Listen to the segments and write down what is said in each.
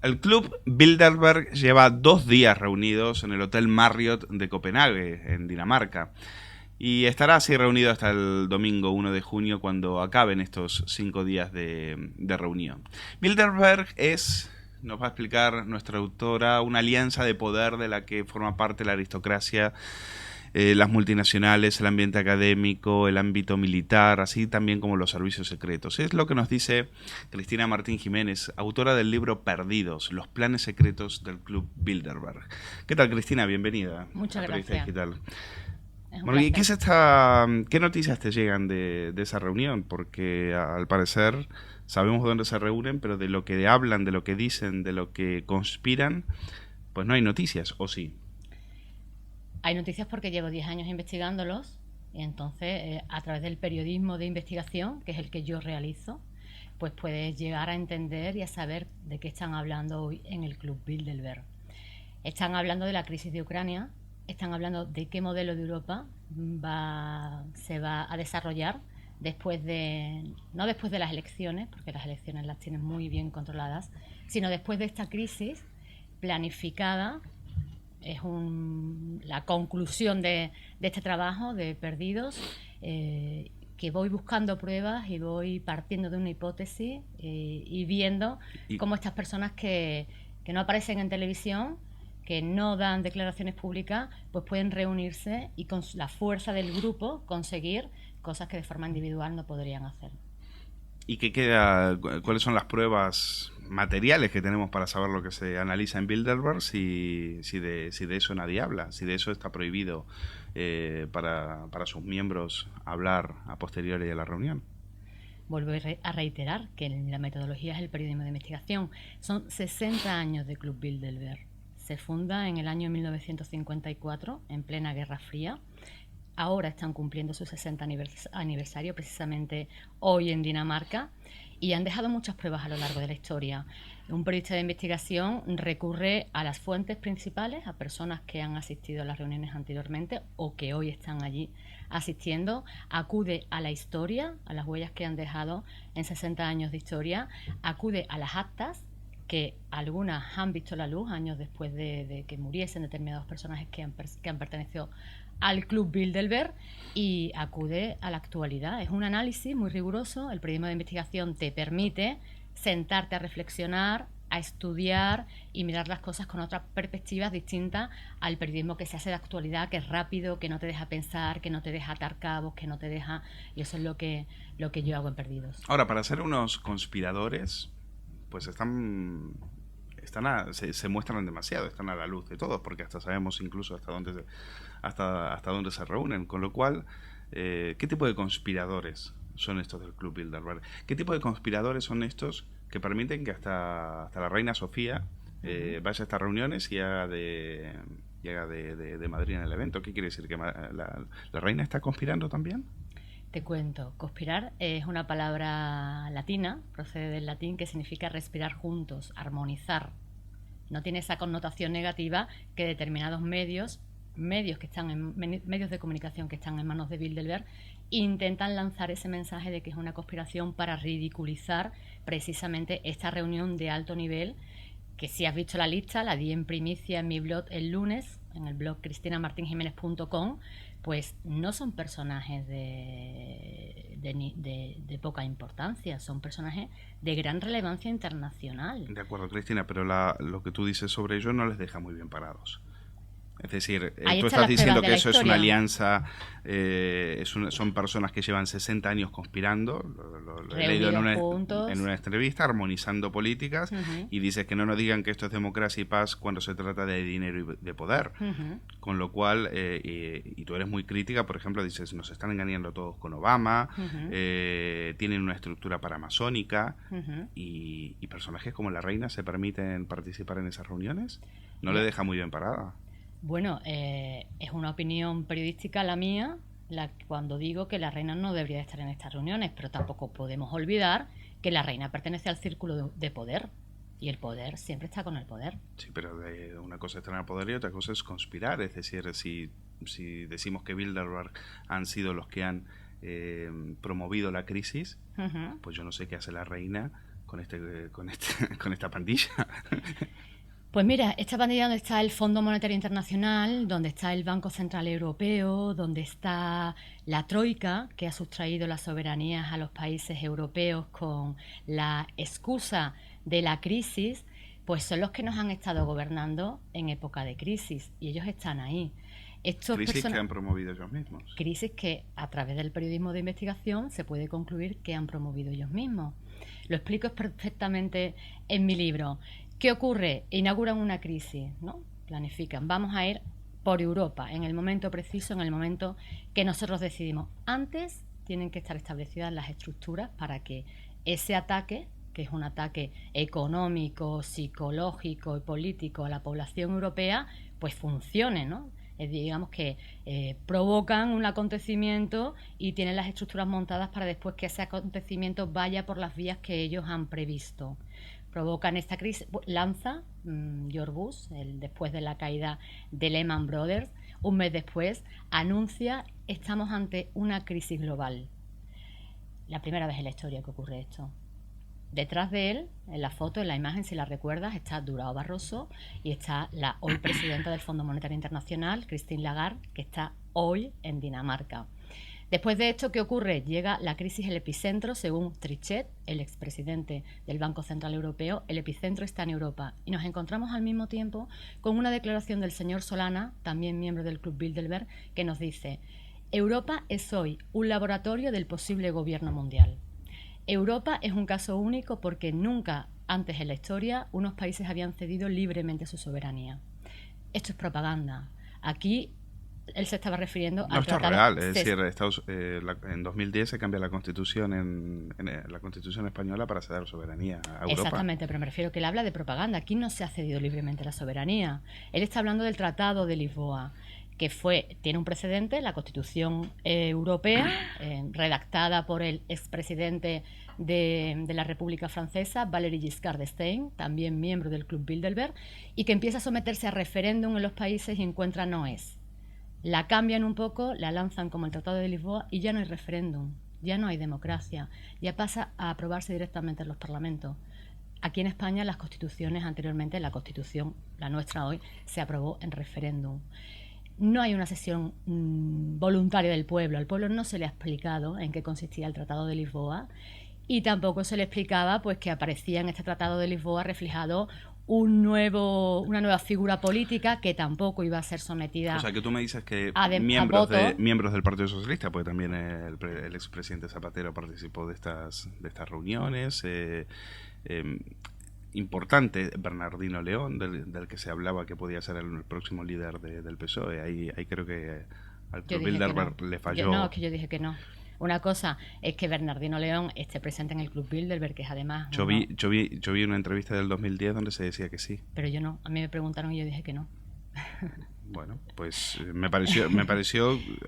El Club Bilderberg lleva 2 días reunidos en el Hotel Marriott de Copenhague, en Dinamarca. Y estará así reunido hasta el domingo 1 de junio, cuando acaben estos 5 días de reunión. Bilderberg es, nos va a explicar nuestra autora, una alianza de poder de la que forma parte la aristocracia, las multinacionales, el ambiente académico, el ámbito militar, así también como los servicios secretos. Es lo que nos dice Cristina Martín Jiménez, autora del libro Perdidos, los planes secretos del Club Bilderberg. ¿Qué tal, Cristina? Bienvenida. Muchas a Periodista gracias. Digital. Es un Bueno, ¿y placer. qué noticias te llegan de esa reunión? Porque al parecer sabemos dónde se reúnen, pero de lo que hablan, de lo que dicen, de lo que conspiran, pues no hay noticias, ¿o sí? Hay noticias porque llevo 10 años investigándolos y entonces a través del periodismo de investigación, que es el que yo realizo, pues puedes llegar a entender y a saber de qué están hablando hoy en el Club Bilderberg. Están hablando de la crisis de Ucrania, están hablando de qué modelo de Europa se va a desarrollar no después de las elecciones, porque las elecciones las tienen muy bien controladas, sino después de esta crisis planificada. Es la conclusión de este trabajo de Perdidos, que voy buscando pruebas y voy partiendo de una hipótesis y viendo Y, cómo estas personas que no aparecen en televisión, que no dan declaraciones públicas, pues pueden reunirse y con la fuerza del grupo conseguir cosas que de forma individual no podrían hacer. ¿Y qué queda? ¿Cuáles son las pruebas materiales que tenemos para saber lo que se analiza en Bilderberg? Si de eso nadie habla, si de eso está prohibido para sus miembros hablar a posteriori de la reunión. Vuelvo a reiterar que la metodología es el periodismo de investigación. Son 60 años de Club Bilderberg. Se funda en el año 1954, en plena Guerra Fría. Ahora están cumpliendo su 60 aniversario, precisamente hoy en Dinamarca, y han dejado muchas pruebas a lo largo de la historia. Un periodista de investigación recurre a las fuentes principales, a personas que han asistido a las reuniones anteriormente o que hoy están allí asistiendo, acude a la historia, a las huellas que han dejado en 60 años de historia, acude a las actas, que algunas han visto la luz años después de que muriesen determinados personajes que han pertenecido al Club Bilderberg, y acude a la actualidad. Es un análisis muy riguroso. El periodismo de investigación te permite sentarte a reflexionar, a estudiar y mirar las cosas con otras perspectivas distintas al periodismo que se hace de actualidad, que es rápido, que no te deja pensar, que no te deja atar cabos, que no te deja... Y eso es lo que yo hago en Perdidos. Ahora, para ser unos conspiradores, pues se muestran demasiado, están a la luz de todos, porque hasta sabemos incluso hasta dónde se reúnen, con lo cual, ¿qué tipo de conspiradores son estos del Club Bilderberg? ¿Qué tipo de conspiradores son estos que permiten que hasta la reina Sofía vaya a estas reuniones y haga de madrina en el evento? ¿Qué quiere decir? ¿Que la reina está conspirando también? Te cuento, conspirar es una palabra latina, procede del latín, que significa respirar juntos, armonizar. No tiene esa connotación negativa que determinados medios de comunicación que están en manos de Bilderberg intentan lanzar ese mensaje de que es una conspiración para ridiculizar precisamente esta reunión de alto nivel, que si has visto la lista, la di en primicia en mi blog el lunes, en el blog cristinamartinjimenez.com. Pues no son personajes de poca importancia, son personajes de gran relevancia internacional. De acuerdo, Cristina, pero lo que tú dices sobre ello no les deja muy bien parados. Es decir, Ahí tú están estás las pruebas diciendo de que la eso es una historia. alianza, son personas que llevan 60 años conspirando, lo he leído Reunidos en juntos. una entrevista, armonizando políticas, y dices que no nos digan que esto es democracia y paz cuando se trata de dinero y de poder. Con lo cual, y tú eres muy crítica, por ejemplo, dices, nos están engañando todos con Obama, tienen una estructura paramazónica, y personajes como la reina se permiten participar en esas reuniones. No le Mira, deja muy bien parada. bueno, es una opinión periodística la mía, cuando digo que la reina no debería estar en estas reuniones, pero tampoco podemos olvidar que la reina pertenece al círculo de poder, y el poder siempre está con el poder. Sí, pero una cosa es tener poder y otra cosa es conspirar. Es decir, si decimos que Bilderberg han sido los que han promovido la crisis, pues yo no sé qué hace la reina con esta pandilla? Pues mira, esta pandilla donde está el Fondo Monetario Internacional, donde está el Banco Central Europeo, donde está la Troika, que ha sustraído las soberanías a los países europeos con la excusa de la crisis, pues son los que nos han estado gobernando en época de crisis y ellos están ahí. Crisis que han promovido ellos mismos. Crisis que a través del periodismo de investigación se puede concluir que han promovido ellos mismos. Lo explico perfectamente en mi libro. ¿Qué ocurre? Inauguran una crisis, ¿no? Planifican. Vamos a ir por Europa en el momento preciso, en el momento que nosotros decidimos. Antes tienen que estar establecidas las estructuras para que ese ataque, que es un ataque económico, psicológico y político a la población europea, pues funcione, ¿no? Digamos que provocan un acontecimiento y tienen las estructuras montadas para después que ese acontecimiento vaya por las vías que ellos han previsto. Provocan esta crisis, lanza George Bush, después de la caída de Lehman Brothers, un mes después, anuncia: estamos ante una crisis global. La primera vez en la historia que ocurre esto. Detrás de él, en la foto, en la imagen, si la recuerdas, está Durão Barroso y está la hoy presidenta del Fondo Monetario Internacional, Christine Lagarde, que está hoy en Dinamarca. Después de esto, ¿qué ocurre? Llega la crisis, el epicentro, según Trichet, el expresidente del Banco Central Europeo, el epicentro está en Europa. Y nos encontramos al mismo tiempo con una declaración del señor Solana, también miembro del Club Bilderberg, que nos dice: Europa es hoy un laboratorio del posible gobierno mundial. Europa es un caso único porque nunca antes en la historia unos países habían cedido libremente su soberanía. Esto es propaganda. Aquí él se estaba refiriendo al tratado. No, esto es real. Es decir, en 2010 se cambia la Constitución en la Constitución española para ceder soberanía a Europa. Exactamente, pero me refiero que él habla de propaganda. Aquí no se ha cedido libremente la soberanía. Él está hablando del Tratado de Lisboa, que tiene un precedente, la Constitución Europea, redactada por el expresidente de la República Francesa, Valéry Giscard d'Estaing, también miembro del Club Bilderberg, y que empieza a someterse a referéndum en los países y encuentra no es. La cambian un poco, la lanzan como el Tratado de Lisboa y ya no hay referéndum, ya no hay democracia, ya pasa a aprobarse directamente en los parlamentos. Aquí en España las constituciones anteriormente, la Constitución, la nuestra hoy, se aprobó en referéndum. No hay una sesión voluntaria del pueblo. Al pueblo no se le ha explicado en qué consistía el Tratado de Lisboa y tampoco se le explicaba pues que aparecía en este Tratado de Lisboa reflejado una nueva figura política que tampoco iba a ser sometida. O sea, que tú me dices que a miembros del Partido Socialista, porque también el expresidente Zapatero participó de estas reuniones. Importante, Bernardino León, del que se hablaba que podía ser el próximo líder del PSOE. Ahí creo que al Club Bilderberg le falló. Yo dije que no. Una cosa es que Bernardino León esté presente en el Club Bilderberg, que es además... Yo vi una entrevista del 2010 donde se decía que sí. Pero yo no. A mí me preguntaron y yo dije que no. Bueno, pues me pareció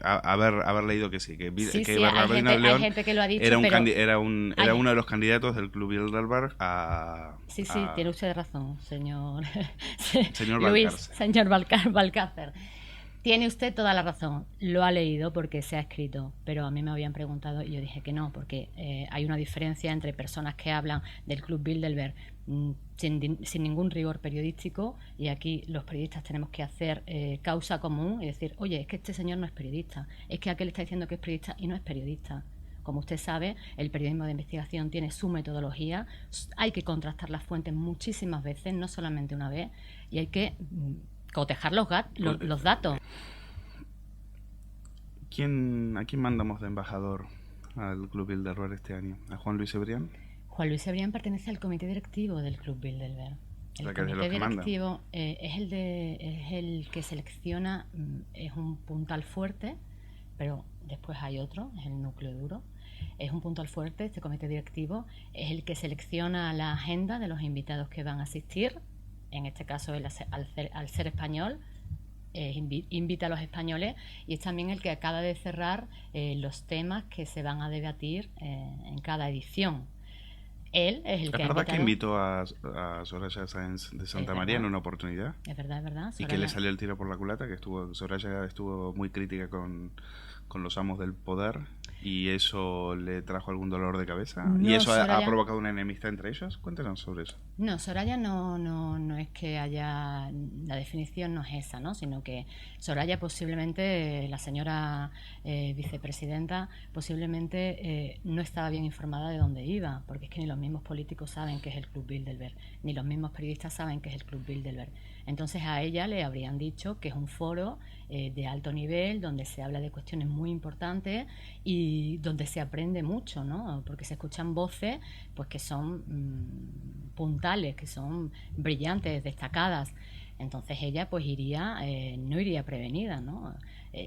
haber leído que sí, que Bernardino León hay gente que lo ha dicho, era uno de los candidatos del Club Bilderberg a... Sí, tiene usted razón, señor Luis, señor Balcácer. Tiene usted toda la razón, lo ha leído porque se ha escrito, pero a mí me habían preguntado y yo dije que no, porque hay una diferencia entre personas que hablan del Club Bilderberg sin ningún rigor periodístico, y aquí los periodistas tenemos que hacer causa común y decir: oye, es que este señor no es periodista, es que aquel está diciendo que es periodista y no es periodista. Como usted sabe, el periodismo de investigación tiene su metodología, hay que contrastar las fuentes muchísimas veces, no solamente una vez, y hay que cotejar los datos. ¿A quién mandamos de embajador al Club Bilderberg este año? ¿A Juan Luis Cebrián? Juan Luis Cebrián pertenece al comité directivo del Club Bilderberg. El comité directivo es el que selecciona, es un puntal fuerte, pero después hay otro, es el núcleo duro. Es un puntal fuerte, este comité directivo es el que selecciona la agenda de los invitados que van a asistir. En este caso, al ser español, invita a los españoles, y es también el que acaba de cerrar los temas que se van a debatir en cada edición. Él es el que ¿Es verdad que invitó a Soraya Sáenz de Santa María en una oportunidad? Es verdad. Soraya. Y que le salió el tiro por la culata, que Soraya estuvo muy crítica con los amos del poder ¿Y eso le trajo algún dolor de cabeza? No, ¿Y eso ha Soraya, provocado una enemistad entre ellos? Cuéntanos sobre eso. no, Soraya no es que haya, la definición no es esa, ¿no? Sino que Soraya posiblemente, la señora vicepresidenta, posiblemente no estaba bien informada de dónde iba, porque es que ni los mismos políticos saben qué es el Club Bilderberg, ni los mismos periodistas saben qué es el Club Bilderberg. Entonces a ella le habrían dicho que es un foro de alto nivel, donde se habla de cuestiones muy importantes y donde se aprende mucho, ¿no? Porque se escuchan voces pues que son puntales, que son brillantes, destacadas. Entonces ella pues iría, no iría prevenida, ¿no?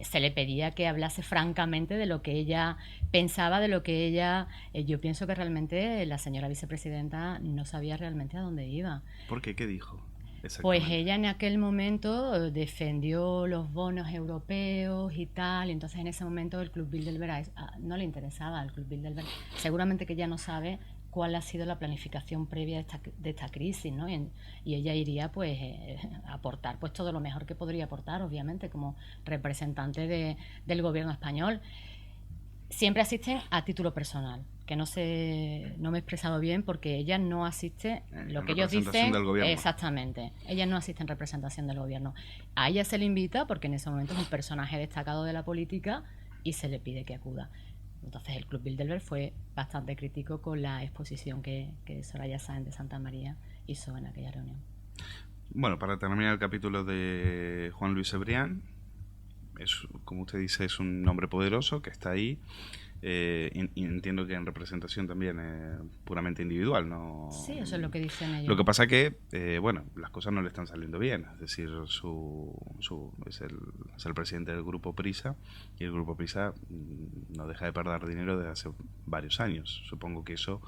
Se le pedía que hablase francamente de lo que ella pensaba, de lo que ella... yo pienso que realmente la señora vicepresidenta no sabía realmente a dónde iba. ¿Por qué? ¿Qué dijo Pues exactamente? ella en aquel momento defendió los bonos europeos y tal, y entonces en ese momento el Club Bilderberg no le interesaba al Club Bilderberg. Seguramente que ella no sabe cuál ha sido la planificación previa de esta crisis, ¿no? Y ella iría pues a aportar pues todo lo mejor que podría aportar, obviamente, como representante del gobierno español. Siempre asisten a título personal, que no me he expresado bien porque ella no asiste, lo En que ellos representación dicen, del gobierno. exactamente, ella no asiste en representación del gobierno. A ella se le invita porque en ese momento es un personaje destacado de la política y se le pide que acuda. Entonces el Club Bilderberg fue bastante crítico con la exposición que Soraya Sáenz de Santa María hizo en aquella reunión. Bueno, para terminar el capítulo de Juan Luis Cebrián, como usted dice, es un hombre poderoso que está ahí. Y entiendo que en representación también puramente individual, ¿no? Sí, eso es lo que dicen ellos. Lo que pasa que, bueno, las cosas no le están saliendo bien. Es decir, es el presidente del Grupo Prisa y el Grupo Prisa no deja de perder dinero desde hace varios años. Supongo que eso,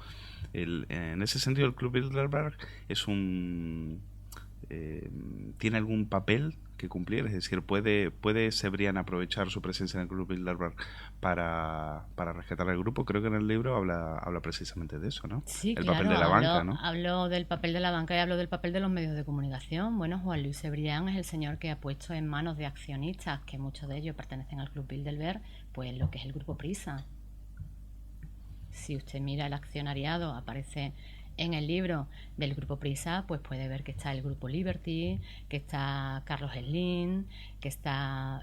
en ese sentido, el Club Bilderberg es ¿tiene algún papel que cumplir? Es decir, ¿puede Cebrián aprovechar su presencia en el Club Bilderberg para rescatar al grupo? Creo que en el libro habla precisamente de eso, ¿no? Sí, El papel de claro, la banca, ¿no? hablo del papel de la banca y hablo del papel de los medios de comunicación. Bueno, Juan Luis Cebrián es el señor que ha puesto en manos de accionistas, que muchos de ellos pertenecen al Club Bilderberg, pues lo que es el Grupo Prisa. Si usted mira el accionariado, aparece en el libro del Grupo Prisa, pues puede ver que está el Grupo Liberty, que está Carlos Slim, que está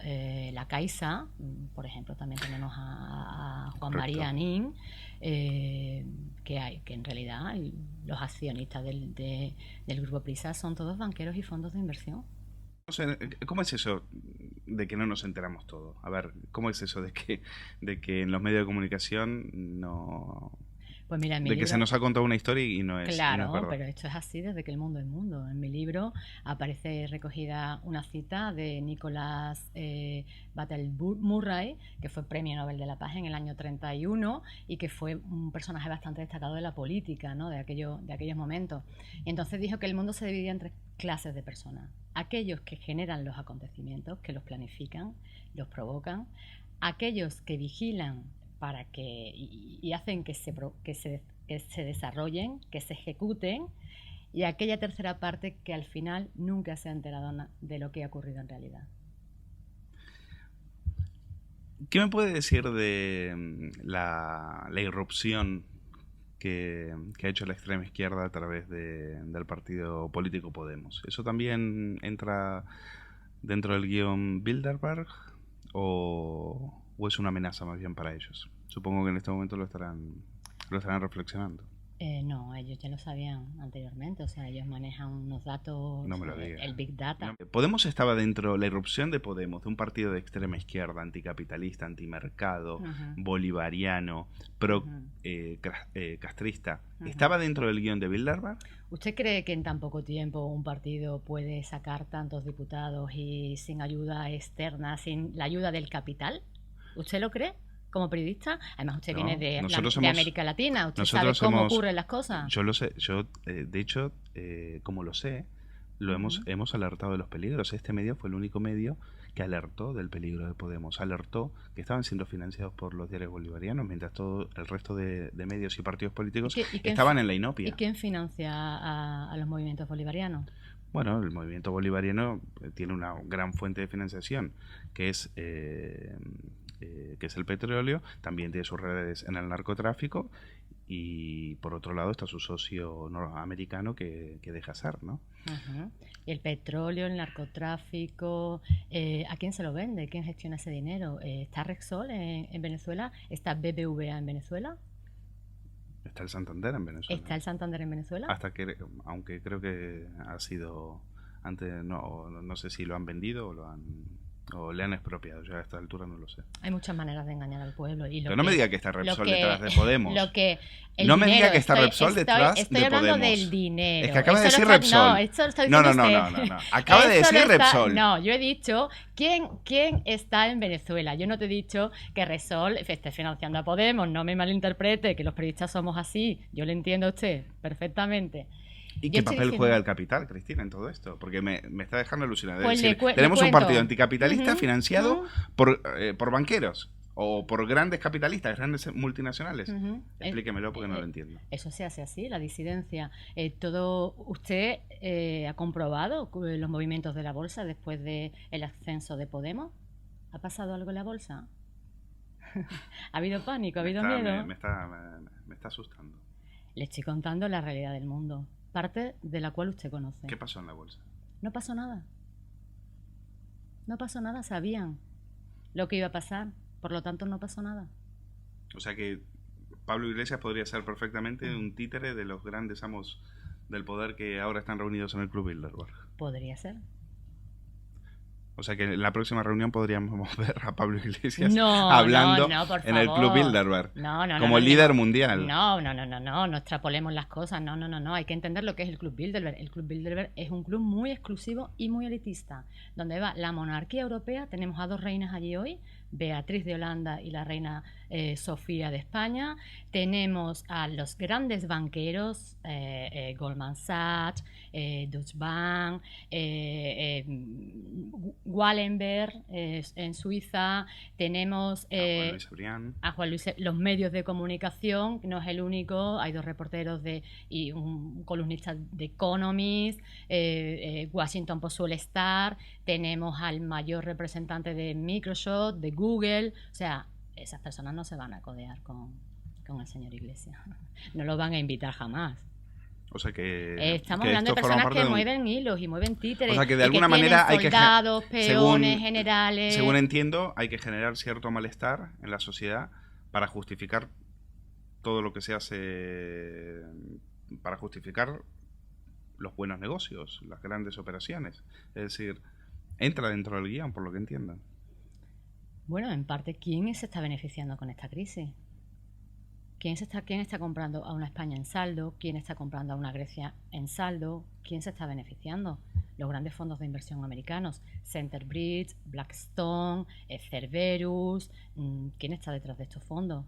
la Caixa, por ejemplo, también tenemos a Juan Correcto. María Nin, que en realidad los accionistas del Grupo Prisa son todos banqueros y fondos de inversión. No sé, ¿cómo es eso de que no nos enteramos todo? A ver, ¿cómo es eso de que en los medios de comunicación no... Pues mira, en mi de que se libro, nos ha contado una historia y no es claro, verdad? pero esto es así desde que el mundo es mundo. En mi libro aparece recogida una cita de Nicholas Battle Murray, que fue Premio Nobel de la Paz en el año 31 y que fue un personaje bastante destacado de la política, ¿no? de aquellos momentos. Y entonces dijo que el mundo se dividía en tres clases de personas. Aquellos que generan los acontecimientos, que los planifican, los provocan. Aquellos que vigilan para y hacen que se desarrollen, que se ejecuten, y aquella tercera parte que al final nunca se ha enterado de lo que ha ocurrido en realidad. ¿Qué me puede decir de la irrupción que ha hecho la extrema izquierda a través del partido político Podemos? ¿Eso también entra dentro del guión Bilderberg o es una amenaza más bien para ellos? Supongo que en este momento lo estarán reflexionando. No, ellos ya lo sabían anteriormente, o sea, ellos manejan unos datos, No me lo digas. el Big Data. Podemos estaba dentro, la irrupción de Podemos, de un partido de extrema izquierda, anticapitalista, antimercado, bolivariano, castrista. ¿Estaba dentro del guión de Bilderberg? ¿Usted cree que en tan poco tiempo un partido puede sacar tantos diputados y sin ayuda externa, sin la ayuda del capital? ¿Usted lo cree? Como periodista, además usted viene de América Latina, usted sabe cómo ocurren las cosas. Yo lo sé, de hecho, como lo sé, hemos alertado de los peligros. Este medio fue el único medio que alertó del peligro de Podemos, alertó que estaban siendo financiados por los diarios bolivarianos, mientras todo el resto de medios y partidos políticos estaban en la inopia. ¿Y quién financia a los movimientos bolivarianos? Bueno, el movimiento bolivariano tiene una gran fuente de financiación, que es que es el petróleo, también tiene sus redes en el narcotráfico y por otro lado está su socio norteamericano que deja ser, ¿no? Uh-huh. Y el petróleo, el narcotráfico, ¿a quién se lo vende? ¿Quién gestiona ese dinero? ¿Está Repsol en Venezuela? ¿Está BBVA en Venezuela? Está el Santander en Venezuela. ¿Está el Santander en Venezuela? Aunque creo que ha sido antes, no sé si lo han vendido o le han expropiado. Yo a esta altura no lo sé. Hay muchas maneras de engañar al pueblo. Pero no me diga que está Repsol detrás de Podemos. No me diga que está Repsol detrás de Podemos. Estoy hablando del dinero. Es que acaba de decir Repsol. No, esto lo está diciendo no. Acaba de decir Repsol. No, yo he dicho quién está en Venezuela. Yo no te he dicho que Repsol esté financiando a Podemos. No me malinterprete, que los periodistas somos así. Yo le entiendo a usted perfectamente. ¿Y qué papel juega el capital, Cristina, en todo esto? Porque me está dejando alucinado. Pues tenemos un partido anticapitalista financiado por banqueros o por grandes capitalistas, grandes multinacionales. Explíquemelo porque no lo entiendo. Eso se hace así, la disidencia. ¿Usted ha comprobado los movimientos de la bolsa después del ascenso de Podemos? ¿Ha pasado algo en la bolsa? ¿Ha habido pánico? ¿Ha habido miedo? Me está asustando. Le estoy contando la realidad del mundo, parte de la cual usted conoce. ¿Qué pasó en la bolsa? No pasó nada. No pasó nada, sabían lo que iba a pasar, por lo tanto no pasó nada. O sea que Pablo Iglesias podría ser perfectamente un títere de los grandes amos del poder que ahora están reunidos en el Club Bilderberg. Podría ser. O sea que en la próxima reunión podríamos ver a Pablo Iglesias hablando en el Club Bilderberg como líder mundial. No extrapolemos las cosas. No. Hay que entender lo que es el Club Bilderberg. El Club Bilderberg es un club muy exclusivo y muy elitista, donde va la monarquía europea. Tenemos a dos reinas allí hoy, Beatriz de Holanda y la reina Sofía de España. Tenemos a los grandes banqueros, Goldman Sachs, Deutsche Bank, Wallenberg en Suiza. Tenemos a Juan Luis, los medios de comunicación, no es el único, hay dos reporteros y un columnista de Economist, Washington Post suele estar, tenemos al mayor representante de Microsoft, de Google, o sea, esas personas no se van a codear con el señor Iglesias, no lo van a invitar jamás. O sea que estamos hablando de personas que mueven hilos y mueven títeres. O sea que de alguna manera hay soldados, peones, generales. Según entiendo, hay que generar cierto malestar en la sociedad para justificar todo lo que se hace, para justificar los buenos negocios, las grandes operaciones. Es decir, entra dentro del guión, por lo que entiendo. Bueno, en parte, ¿quién se está beneficiando con esta crisis? ¿Quién está comprando a una España en saldo? ¿Quién está comprando a una Grecia en saldo? ¿Quién se está beneficiando? Los grandes fondos de inversión americanos, Centerbridge, Blackstone, Cerberus. ¿Quién está detrás de estos fondos?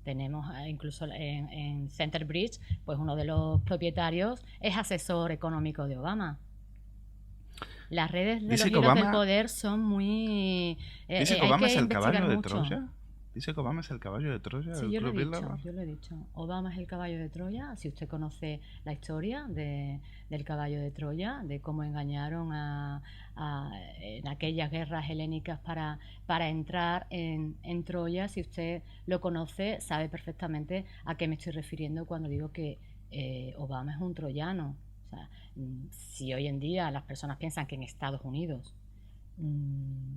Tenemos incluso en Centerbridge, pues uno de los propietarios es asesor económico de Obama. Las redes de los hilos del poder son muy... ¿Dice que Obama es el caballo de Troya? ¿Dice que Obama es el caballo de Troya? Sí, yo lo he dicho. Obama es el caballo de Troya. Si usted conoce la historia del caballo de Troya, de cómo engañaron en aquellas guerras helénicas para entrar en Troya, si usted lo conoce, sabe perfectamente a qué me estoy refiriendo cuando digo que Obama es un troyano. O sea, si hoy en día las personas piensan que en Estados Unidos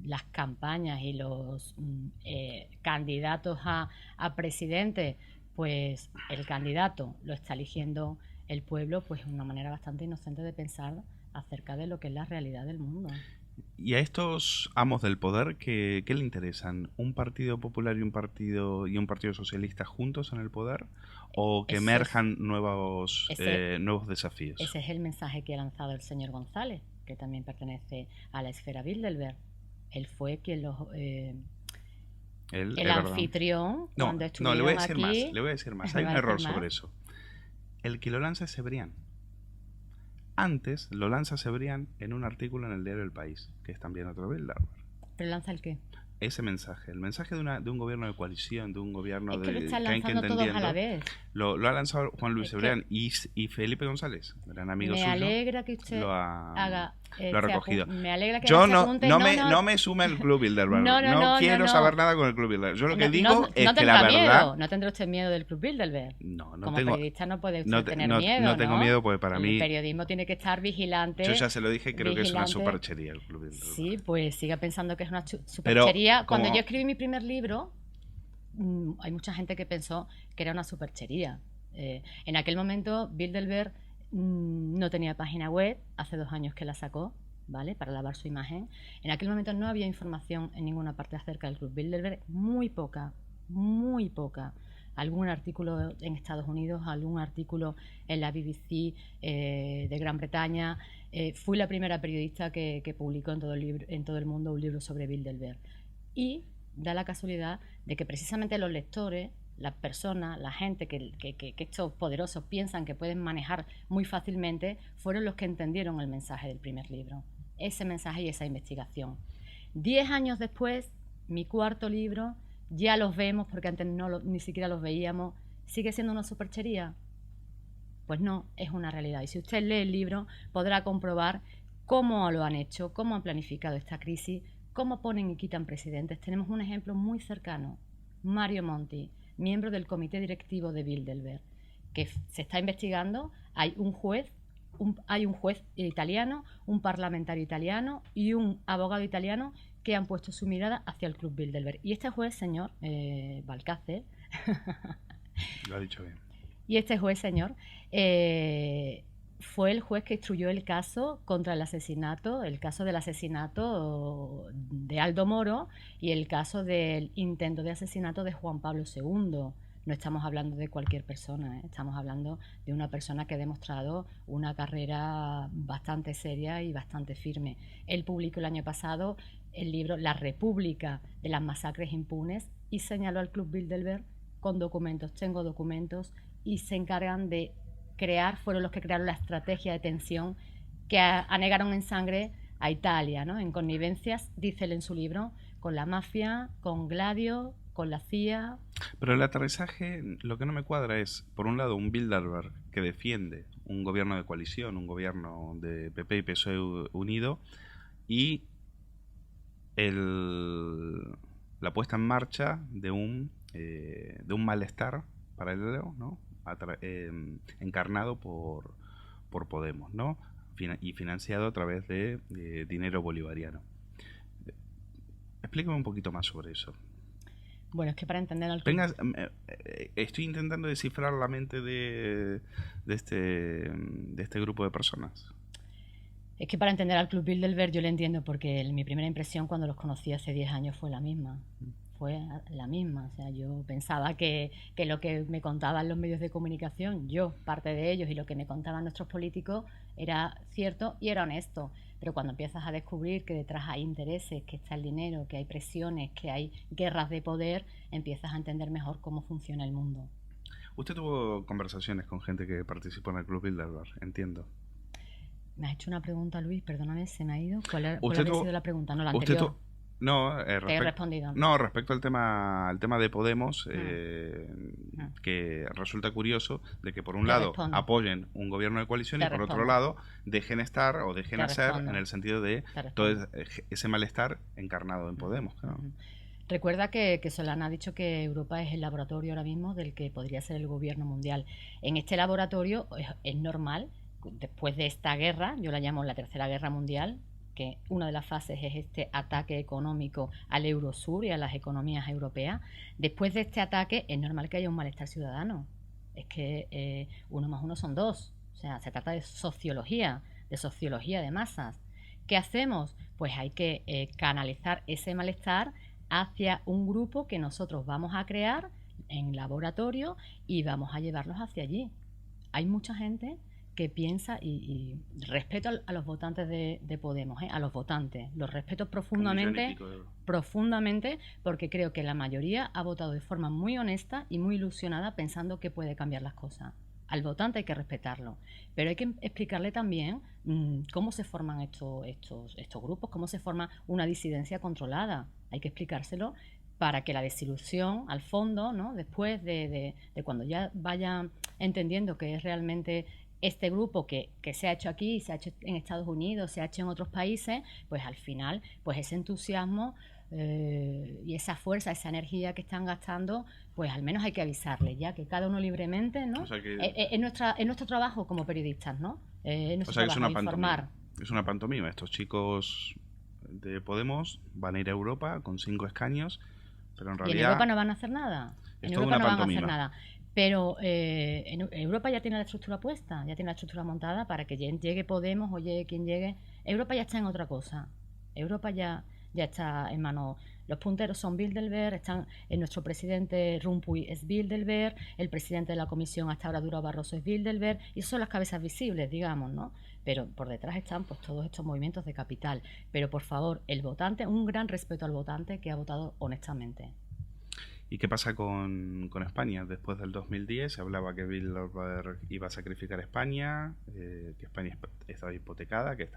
las campañas y los candidatos a presidente, pues el candidato lo está eligiendo el pueblo, pues es una manera bastante inocente de pensar acerca de lo que es la realidad del mundo. ¿Y a estos amos del poder qué le interesan? ¿Un partido popular y un partido socialista juntos en el poder? ¿O que emerjan nuevos desafíos? Ese es el mensaje que ha lanzado el señor González, que también pertenece a la esfera Bilderberg. Él fue quien el anfitrión cuando estuvieron le voy a decir más. Hay un error sobre eso. El que lo lanza es Cebrián. Antes lo lanza Cebrián en un artículo en el diario El País, que es también otro Bilderberg. ¿Pero lanza el qué? ese mensaje, el mensaje de un gobierno de coalición, de un gobierno Es que lo que están hay que lanzando todos a la entendiendo, vez. lo ha lanzado Juan Luis Es que Cebrián y Felipe González, gran amigo me suyo, alegra que usted lo ha, haga lo ha recogido. me alegra que Yo haga ese apunte. no me sume el Club Bilderberg. No, no, No no, quiero no, saber no. nada con el Club Bilderberg. Yo lo que No, digo no, es no que la tendrá verdad... miedo. No tendrá usted miedo del Club Bilderberg. No Como tengo... periodista no puede usted No, tener no, miedo, no tengo miedo porque para mí... El periodismo tiene que estar vigilante. Yo ya se lo dije, creo que es una vigilante. superchería el Club Bilderberg. Sí, pues siga pensando que es una superchería. Cuando yo escribí mi primer libro, hay mucha gente que pensó que era una superchería. En aquel momento, Bilderberg no tenía página web, hace 2 años que la sacó, ¿vale? Para lavar su imagen. En aquel momento no había información en ninguna parte acerca del Club Bilderberg, muy poca, muy poca. Algún artículo en Estados Unidos, algún artículo en la BBC de Gran Bretaña. Fui la primera periodista que publicó en todo el mundo un libro sobre Bilderberg. Y da la casualidad de que precisamente los lectores, las personas, la gente que estos poderosos piensan que pueden manejar muy fácilmente, fueron los que entendieron el mensaje del primer libro. Ese mensaje y esa investigación. 10 años después, mi cuarto libro, ya los vemos, porque antes ni siquiera los veíamos. ¿Sigue siendo una superchería? Pues no, es una realidad. Y si usted lee el libro, podrá comprobar cómo lo han hecho, cómo han planificado esta crisis, cómo ponen y quitan presidentes. Tenemos un ejemplo muy cercano. Mario Monti, miembro del comité directivo de Bilderberg, que se está investigando. Hay un juez italiano, un parlamentario italiano y un abogado italiano que han puesto su mirada hacia el Club Bilderberg. Y este juez, señor Valcárcel, lo ha dicho bien. Y este juez, señor, fue el juez que instruyó el caso contra el caso del asesinato de Aldo Moro y el caso del intento de asesinato de Juan Pablo II. No estamos hablando de cualquier persona, estamos hablando de una persona que ha demostrado una carrera bastante seria y bastante firme. Él publicó el año pasado el libro La República de las masacres impunes y señaló al Club Bilderberg con documentos. Tengo documentos y se encargan de fueron los que crearon la estrategia de tensión que anegaron en sangre a Italia, ¿no? En connivencias, dice él en su libro, con la mafia, con Gladio, con la CIA. Pero el aterrizaje, lo que no me cuadra es, por un lado, un Bilderberg que defiende un gobierno de coalición, un gobierno de PP y PSOE unido, y la puesta en marcha de un malestar paralelo, ¿no? Encarnado por Podemos, ¿no? Y financiado a través de dinero bolivariano. Explícame un poquito más sobre eso. Bueno, es que para entender al estoy intentando descifrar la mente de este grupo de personas. Es que para entender al Club Bilderberg yo le entiendo, porque mi primera impresión cuando los conocí hace 10 años fue la misma. Fue la misma. O sea, yo pensaba que lo que me contaban los medios de comunicación, yo, parte de ellos, y lo que me contaban nuestros políticos, era cierto y era honesto. Pero cuando empiezas a descubrir que detrás hay intereses, que está el dinero, que hay presiones, que hay guerras de poder, empiezas a entender mejor cómo funciona el mundo. Usted tuvo conversaciones con gente que participó en el Club Bilderberg, entiendo. Me has hecho una pregunta, Luis, perdóname, se me ha ido. ¿Cuál había sido la pregunta? No, la anterior. Te he respondido. No, respecto al tema de Podemos, que resulta curioso de que por un lado apoyen un gobierno de coalición y por otro lado dejen estar o dejen hacer en el sentido de todo ese malestar encarnado en Podemos. Claro. Recuerda que Solana ha dicho que Europa es el laboratorio ahora mismo del que podría ser el gobierno mundial. En este laboratorio es normal, después de esta guerra, yo la llamo la Tercera Guerra Mundial, que una de las fases es este ataque económico al Eurosur y a las economías europeas. Después de este ataque es normal que haya un malestar ciudadano. Es que 1 más 1 son 2. O sea, se trata de sociología de masas. ¿Qué hacemos? Pues hay que canalizar ese malestar hacia un grupo que nosotros vamos a crear en laboratorio y vamos a llevarlos hacia allí. Hay mucha gente que piensa, y respeto a los votantes de Podemos, a los votantes, los respeto profundamente, porque creo que la mayoría ha votado de forma muy honesta y muy ilusionada pensando que puede cambiar las cosas. Al votante hay que respetarlo, pero hay que explicarle también cómo se forman estos grupos, cómo se forma una disidencia controlada. Hay que explicárselo para que la desilusión, al fondo, ¿no? Después de cuando ya vaya entendiendo que es realmente este grupo que se ha hecho aquí, se ha hecho en Estados Unidos, se ha hecho en otros países, pues al final, pues ese entusiasmo y esa fuerza, esa energía que están gastando, pues al menos hay que avisarles ya, que cada uno libremente, ¿no? O sea que, Es nuestro trabajo como periodistas, ¿no? Es nuestro o sea que trabajo, informar. es una pantomima. Estos chicos de Podemos van a ir a Europa con 5 escaños, pero en Y en realidad Europa no van a hacer nada. es En toda Europa una no van a hacer pantomima. nada. Pero en Europa ya tiene la estructura puesta, ya tiene la estructura montada para que llegue Podemos o llegue quien llegue. Europa ya está en otra cosa. Europa ya está en manos. Los punteros son Bilderberg, están en nuestro presidente Rumpuy es Bilderberg, el presidente de la comisión hasta ahora Durão Barroso es Bilderberg, y eso son las cabezas visibles, digamos, ¿no? Pero por detrás están pues todos estos movimientos de capital. Pero por favor, el votante, un gran respeto al votante que ha votado honestamente. ¿Y qué pasa con España? Después del 2010 se hablaba que Bilderberg iba a sacrificar España, que España estaba hipotecada, que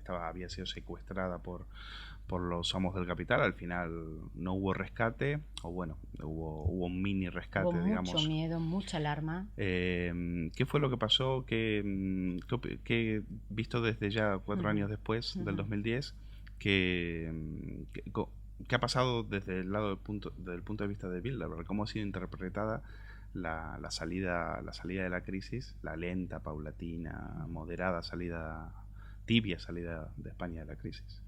había sido secuestrada por los amos del capital. Al final no hubo rescate, o bueno, hubo un mini rescate, Hubo digamos. mucho miedo, mucha alarma. ¿Qué fue lo que pasó? Que visto desde ya 4 años después del 2010, ¿qué ha pasado desde el lado del punto de vista de Bilderberg? ¿Cómo ha sido interpretada la salida de la crisis, la lenta, paulatina, moderada tibia salida de España de la crisis?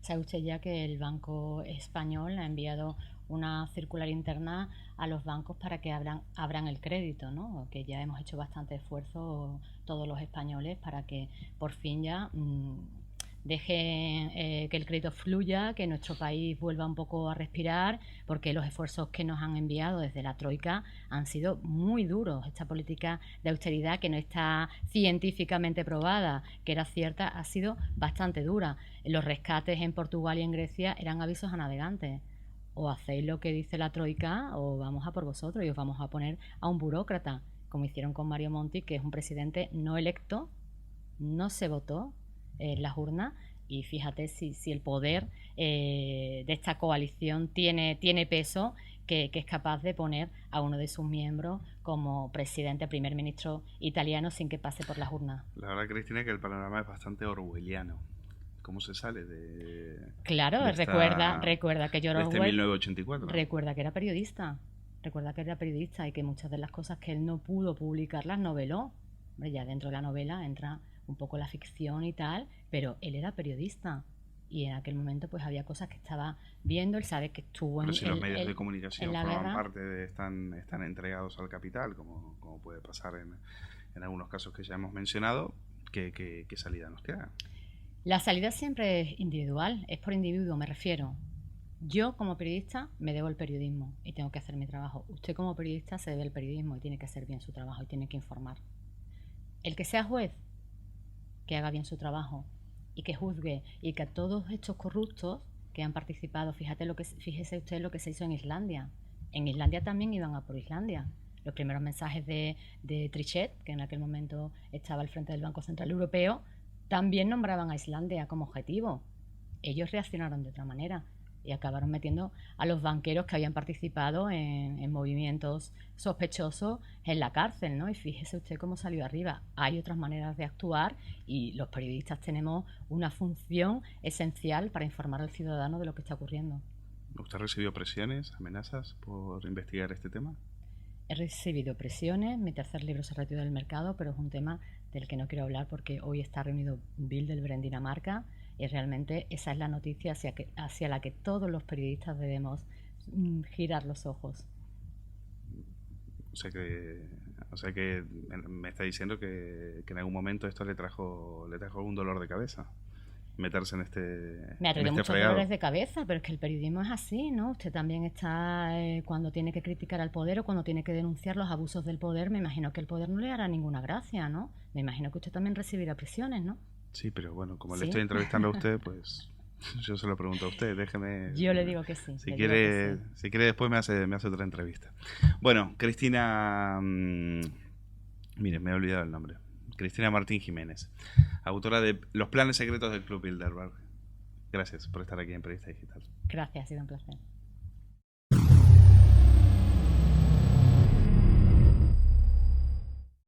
¿Sabe usted ya que el Banco Español ha enviado una circular interna a los bancos para que abran el crédito, ¿no? Que ya hemos hecho bastante esfuerzo todos los españoles para que por fin ya dejen que el crédito fluya, que nuestro país vuelva un poco a respirar, porque los esfuerzos que nos han enviado desde la Troika han sido muy duros. Esta política de austeridad, que no está científicamente probada, que era cierta, ha sido bastante dura. Los rescates en Portugal y en Grecia eran avisos a navegantes. O hacéis lo que dice la Troika o vamos a por vosotros y os vamos a poner a un burócrata, como hicieron con Mario Monti, que es un presidente no electo, no se votó en las urnas, y fíjate si el poder de esta coalición tiene peso, que es capaz de poner a uno de sus miembros como presidente, primer ministro italiano sin que pase por las urnas. La verdad, Cristina, que el panorama es bastante orwelliano. ¿Cómo se sale de...? Claro, de recuerda que George Orwell, 1984. Recuerda que era periodista. Recuerda que era periodista y que muchas de las cosas que él no pudo publicar las noveló. Hombre, ya dentro de la novela entra un poco la ficción y tal, pero él era periodista y en aquel momento pues había cosas que estaba viendo. Él sabe que estuvo pero si los medios de comunicación forman guerra, parte están entregados al capital, como puede pasar en algunos casos que ya hemos mencionado. ¿Qué salida nos queda? La salida siempre es individual, es por individuo, me refiero. Yo como periodista me debo al periodismo y tengo que hacer mi trabajo. Usted como periodista se debe al periodismo y tiene que hacer bien su trabajo y tiene que informar. El que sea juez, que haga bien su trabajo y que juzgue, y que a todos estos corruptos que han participado, fíjese usted lo que se hizo en Islandia. En Islandia también iban a por Islandia. Los primeros mensajes de Trichet, que en aquel momento estaba al frente del Banco Central Europeo, también nombraban a Islandia como objetivo. Ellos reaccionaron de otra manera y acabaron metiendo a los banqueros que habían participado en movimientos sospechosos en la cárcel, ¿no? Y fíjese usted cómo salió arriba. Hay otras maneras de actuar y los periodistas tenemos una función esencial para informar al ciudadano de lo que está ocurriendo. ¿Usted ha recibido presiones, amenazas por investigar este tema? He recibido presiones, mi tercer libro se retiró del mercado, pero es un tema del que no quiero hablar porque hoy está reunido Bilderberg en Dinamarca y realmente esa es la noticia hacia la que todos los periodistas debemos girar los ojos. O sea que me está diciendo que en algún momento esto le trajo algún dolor de cabeza. Meterse en este Me ha traído muchos fregado. dolores de cabeza, pero es que el periodismo es así, ¿no? Usted también está cuando tiene que criticar al poder o cuando tiene que denunciar los abusos del poder. Me imagino que el poder no le hará ninguna gracia, ¿no? Me imagino que usted también recibirá presiones, ¿no? Sí, pero bueno, como ¿Sí? le estoy entrevistando a usted, pues yo se lo pregunto a usted, déjeme... Yo le digo que sí. Si quiere después me hace otra entrevista. Bueno, Cristina, Miren, me he olvidado el nombre. Cristina Martín Jiménez, autora de Los planes secretos del Club Bilderberg. Gracias por estar aquí en Periodista Digital. Gracias, ha sido un placer.